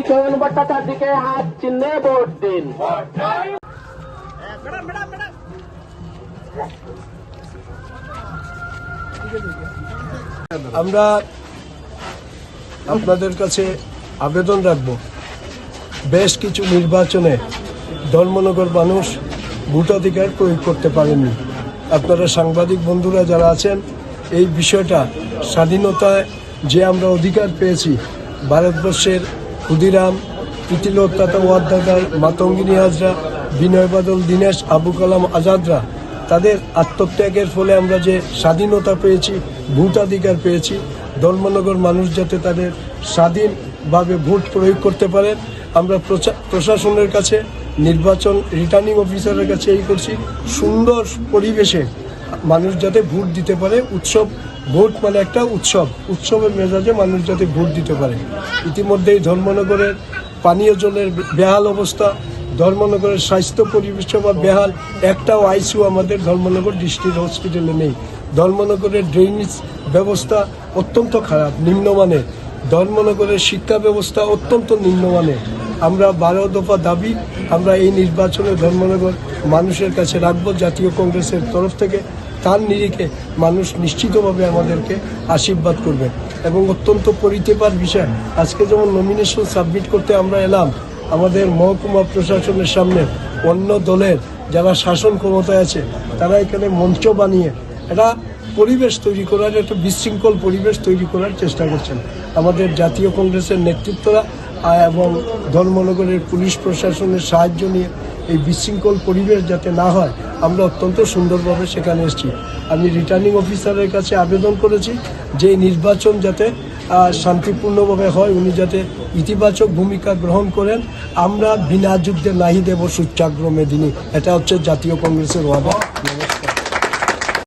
চয়ন ভট্টাচার্যকে হাত চিহ্নে ভোট দিন। আমরা আপনাদের কাছে আবেদন রাখব, বেশ কিছু নির্বাচনে ধর্মনগর মানুষ ভোটাধিকার প্রয়োগ করতে পারেননি। আপনারা সাংবাদিক বন্ধুরা যারা আছেন, এই বিষয়টা স্বাধীনতায় যে আমরা অধিকার পেয়েছি, ভারতবর্ষের ক্ষুদিরাম, প্রীতিলতা ওয়াদ্দাদার, মাতঙ্গিনী হাজরা, বিনয় বাদল দীনেশ, আবু কালাম আজাদরা তাদের আত্মত্যাগের ফলে আমরা যে স্বাধীনতা পেয়েছি, ভোটাধিকার পেয়েছি, ধর্মনগর মানুষ যাতে তাদের স্বাধীনভাবে ভোট প্রয়োগ করতে পারেন, আমরা প্রশাসনের কাছে, নির্বাচন রিটার্নিং অফিসারের কাছে এই করছি, সুন্দর পরিবেশে মানুষ যাতে ভোট দিতে পারে। উৎসব, ভোট মানে একটা উৎসব, উৎসবের মেজাজে মানুষ যাতে ভোট দিতে পারে। ইতিমধ্যেই ধর্মনগরের পানীয় জলের বেহাল অবস্থা, ধর্মনগরের স্বাস্থ্য পরিষেবা বেহাল, একটাও আইসিইউ আমাদের ধর্মনগর ডিস্ট্রিক্ট হসপিটালে নেই। ধর্মনগরের ড্রেনেজ ব্যবস্থা অত্যন্ত খারাপ, নিম্নমানের। ধর্মনগরের শিক্ষা ব্যবস্থা অত্যন্ত নিম্নমানের। আমরা 12 দফা দাবি আমরা এই নির্বাচনে ধর্মনগর মানুষের কাছে রাখবো জাতীয় কংগ্রেসের তরফ থেকে। তার নিরিখে মানুষ নিশ্চিতভাবে আমাদেরকে আশীর্বাদ করবে। এবং অত্যন্ত পরিতেপার বিষয়, আজকে যেমন নমিনেশন সাবমিট করতে আমরা এলাম, আমাদের মহকুমা প্রশাসনের সামনে অন্য দলের যারা শাসন ক্ষমতায় আছে তারা এখানে মঞ্চ বানিয়ে একটা পরিবেশ তৈরি করার, একটা বিশৃঙ্খল পরিবেশ তৈরি করার চেষ্টা করছেন। আমাদের জাতীয় কংগ্রেসের নেতৃত্বরা এবং ধর্মনগরের পুলিশ প্রশাসনের সাহায্য নিয়ে এই বিশৃঙ্খল পরিবেশ যাতে না হয় আমরা অত্যন্ত সুন্দরভাবে সেখানে এসেছি। আমি রিটার্নিং অফিসারের কাছে আবেদন করেছি যে নির্বাচন যাতে শান্তিপূর্ণভাবে হয়, উনি যাতে ইতিবাচক ভূমিকা গ্রহণ করেন। আমরা বিনা যুদ্ধে নাহি দেব সূচ্যাগ্র মেদিনী, এটা হচ্ছে জাতীয় কংগ্রেসের ওয়াদা। নমস্কার।